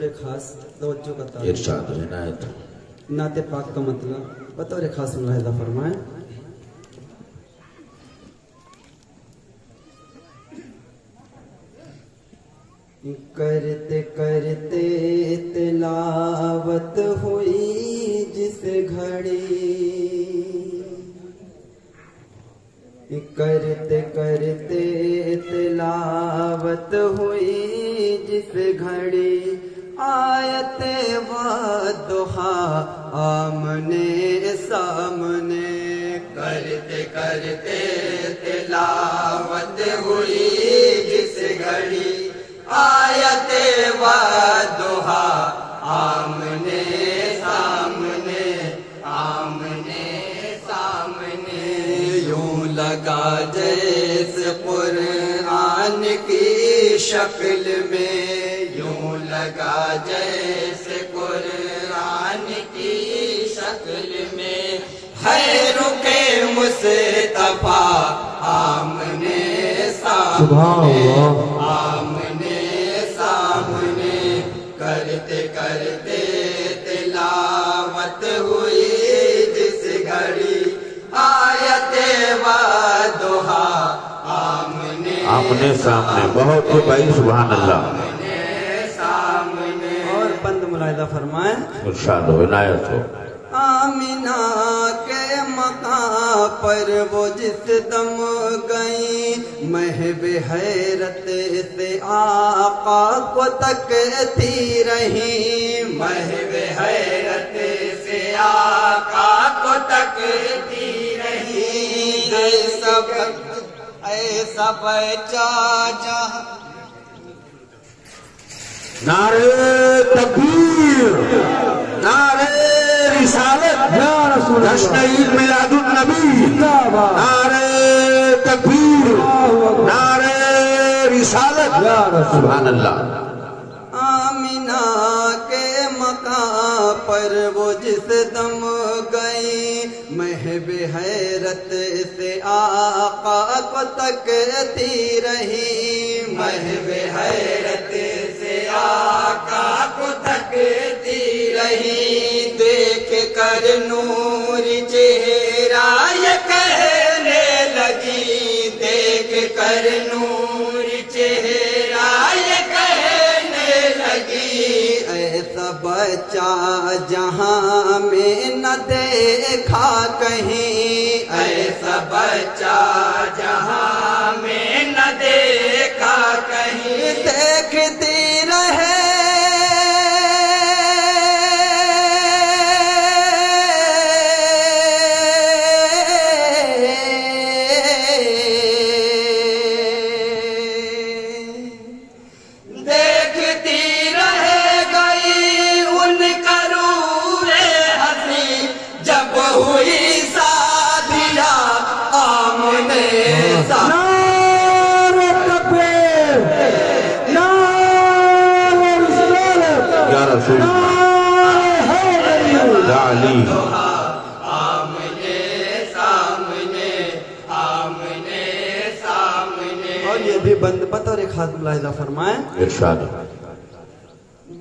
बतौर खास तवज्जो का इरशाद इनायत नाते पाक का मतलब बतौर खास मुलाहिजा फरमाएं। करते करते तिलावत हुई जिस घड़ी, करते करते तिलावत हुई जिस घड़ी, आयते वादुहा आमने सामने। करते करते तिलावत हुई जिस घड़ी, आयते वादुहा आमने सामने आमने सामने। यूं लगा जैसे कुरान की शक्ल में, यूं लगा जैसे कुरान की शक्ल में, है रुके मुस्तफा आमने सामने आमने सामने। करते करते तिलावत हुई जिस घड़ी, आयते वादुहा आमने आमने सामने। बहुत ही भाई सुभान अल्लाह। आमने सामने। और बंद मुलाहिजा फरमाएं। इरशाद हो इनायत हो। आमिना के मकां पर वो जिस दम गई, महब हैरत से आका को तकती रही। महब हैरत से आका को तकती रही। ऐसा बच्चा जहाँ नारे तकबीर, नारे रिसालत, जश्न ईद मिलादुन नबी, नारे तकबीर, नारे रिसालत, सुभान अल्लाह। आमिना के मकां पर वो जिस दम गई, महब हैरत से आका को तकती रही। महब हैरत से आका को तकती रही। देख कर नूर चेहरा ये कहने लगी, देख कर नूर चेहरा ये कहने लगी। ऐसा बच्चा जहां में न देखा कहीं, ऐसा बच्चा जहां में न देखा कहीं। देखती रहे आमने सामने आमने सामने। और ये भी बंद बतौर खास मुलाहिजा फरमाएं। इरशाद।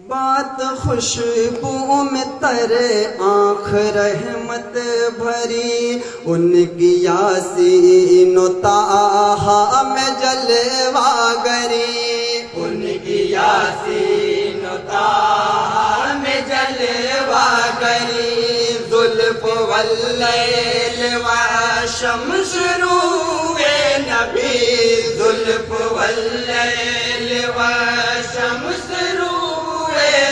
बात खुशबू में तरे आँख रहमत भरी, उनकी यासीनो ताहा में जलवा गरी। उनकी यासीनो ताहा में जलवा गरी। जुल्फ वल्लैल व शम्स रूए नबी, जुल्फ वल्लैल व शम्स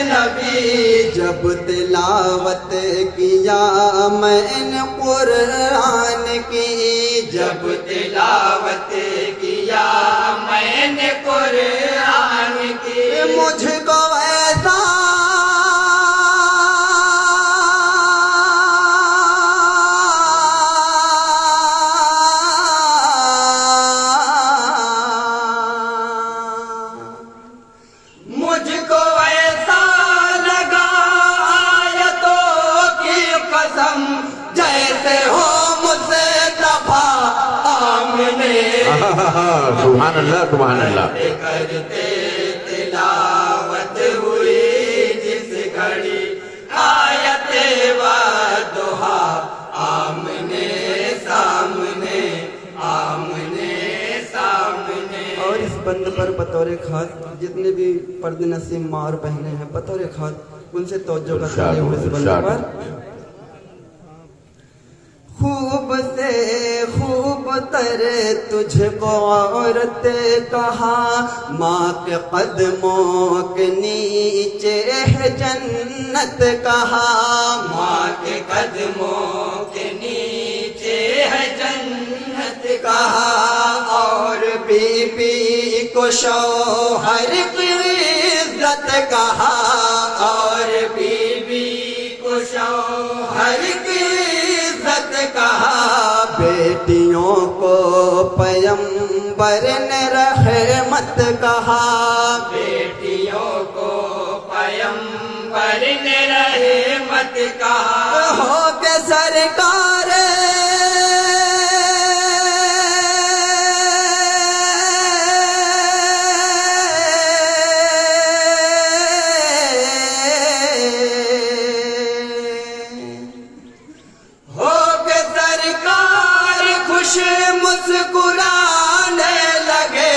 नबी। जब तिलावत किया मैंने कुरान की, जब तिलावत किया मैंने कुरान की। मुझको ऐसा मुझको ऐसा लगा आयतों की कसम, जैसे हो मुझसे दफा आमने। सुभान अल्लाह सुभान अल्लाह। करते तिलावत हुई बतौर खास जितने भी पर्दे नसीब माँ और बहनें हैं बतौर खास उनसे तवज्जो का ताले हुए इस बंदे पर। खूब से खूब तर तुझको औरत कहा, माँ के कदमों के नीचे है जन्नत कहा, माँ के कदमों के नीचे है जन्नत कहा, और बीबी को शौहर की इज्जत कहा, और बीबी को शौहर की इज्जत कहा, बेटियों को पैगंबर ने रहमत कहा, बेटियों को पैगंबर ने रहमत कहा, हो के सरकार मुस्कुराने लगे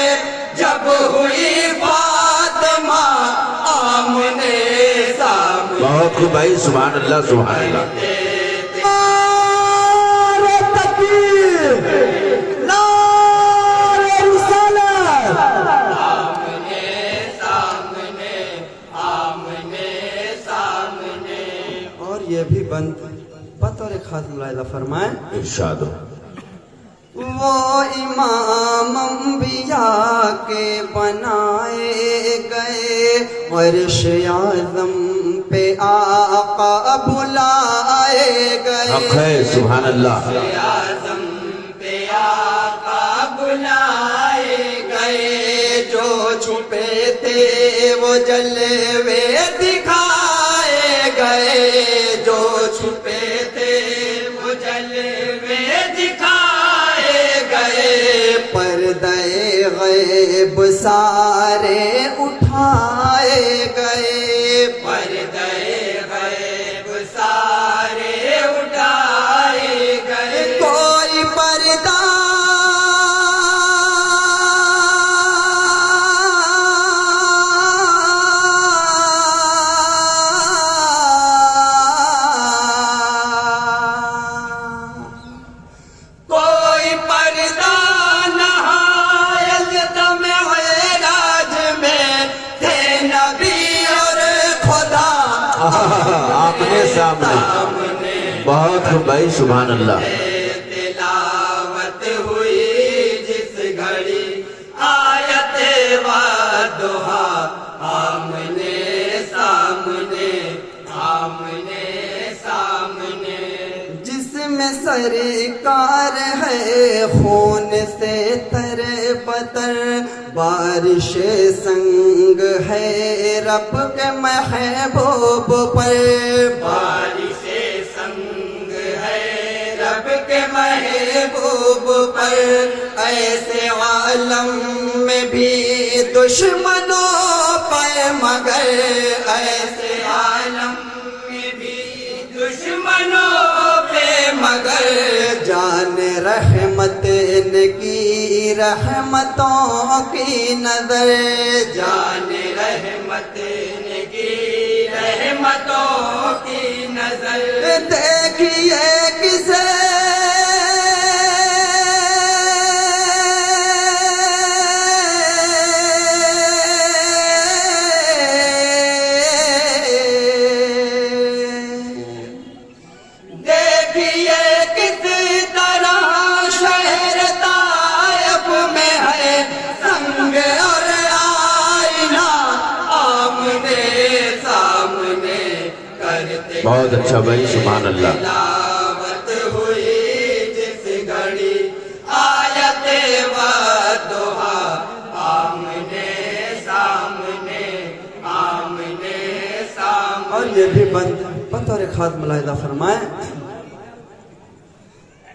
जब हुई फातिमा आमने सामने। बहुत खूब भाई, सुभान अल्लाह सुभान अल्लाह। नारे तकबीर, नारे रिसालत। आमने सामने, आमने सामने। और ये भी बंद बतौर खास मुलाहिजा फरमाए, इरशाद हो। वो इमाम अंबिया के बनाए गए, अर्श आज़म पे आका बुलाए हक है, गए, सुभान अल्लाह। आज़म पे आका बुलाए गए, जो छुपे थे वो जलवे दिखाए गए, जो छुपे थे वो जलवे दिखाए गए, पर्दे गैब सारे उठाए गए, पर्दे गैब सारे उठाए गए, कोई पर्दा कोई पर्दा नहायल दम राज में थे नबी और खुदा आमने सामने। बहुत खूब भाई, सुभान अल्लाह। तिलावत हुई जिस घड़ी आयत वादुहा, आमने सामने, आमने सामने। जिसमें सरकार है खून से तर बतर, बारिश संग है रब के महबूब पर, बारिश संग है रब के महबूब पर, ऐसे आलम में भी दुश्मनों पर मगर, ऐसे आलम में भी दुश्मनों पे मगर, जान रहमत ने की रहमतों की नजर, जान रहमत ने की रहमतों की नजर। देखिए किसे देखिए किस तरह शहर तायब में है संग और आईना, आमने सामने करते बहुत अच्छा भाई, सुभान अल्लाह। तिलावत हुई जिस घड़ी आयत वादुहा, आमने सामने, आमने सामने। और ये भी बंद बतौर खास मुलाहिजा फरमाए,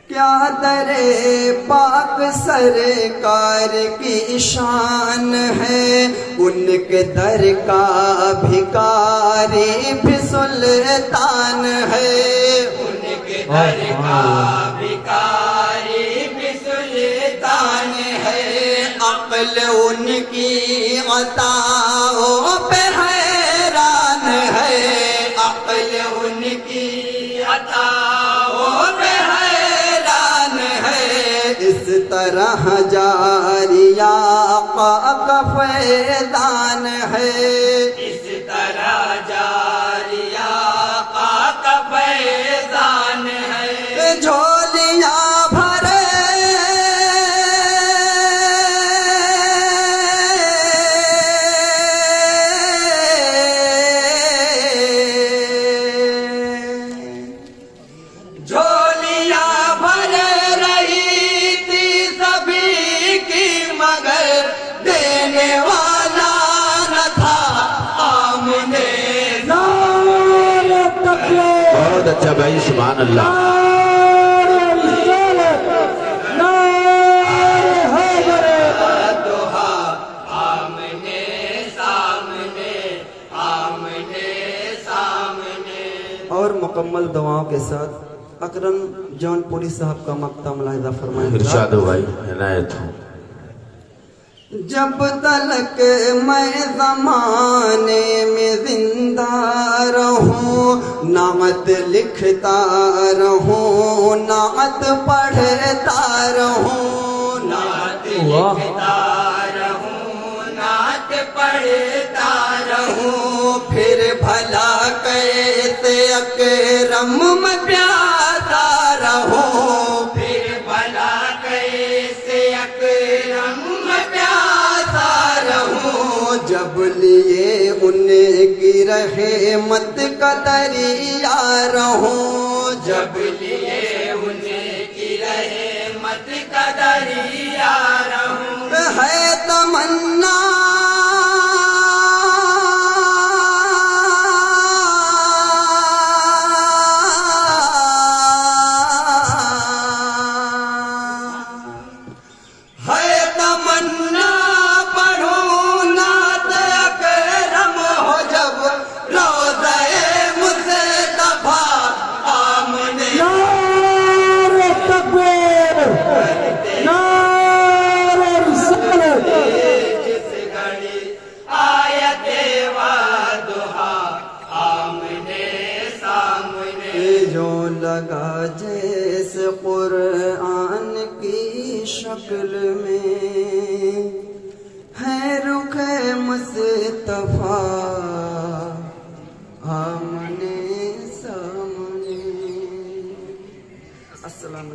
क्या दरे पाक सरकार की शान है, उनके दर का भिकारी भी सुल्तान है, उनके दर का भिकारी भी सुल्तान है, अक्ल उनकी अताओं पे हैरान है, अक्ल उनकी अताओं पे हैरान है। इस तरह जारिया का फैदान है, इस तरह जारिया का फैजान है। झोलियां भरे झोलियां भर रही थी सभी की, मगर देने वाला न था आमने। बहुत अच्छा भाई, सुभान अल्लाह। दोहा आमने सामने, आमने सामने। और मुकम्मल दुआओं के साथ अकरम जौनपुरी साहब का मक्ता मुलाहिजा फरमाएं। इरशाद हो भाई, इनायत हो। जब तलक मैं ज़माने में जिंदा रहूं, नात लिखता रहूं, नात पढ़ता रहूं, नात लिखता रहूं, नात पढ़ता रहूं। फिर भला कैसे अकरम में प्यासा रहूं, फिर भला कैसे अकरम में प्यासा रहूं। जब लिए उनकी रहमत का दरिया रहूं, जब लिए उनकी रहमत का दरिया रहूं। है तमन्ना है तमन्ना पढ़ूं नात अकरम हो, जब रोज़े मुस्तफा आमने। जिस घड़ी आयते व दुहा आमने सामने। जो लगा जैसे कुरान की शक्ल में है रुख मुस्तफा आमने सामने। अस्सलाम।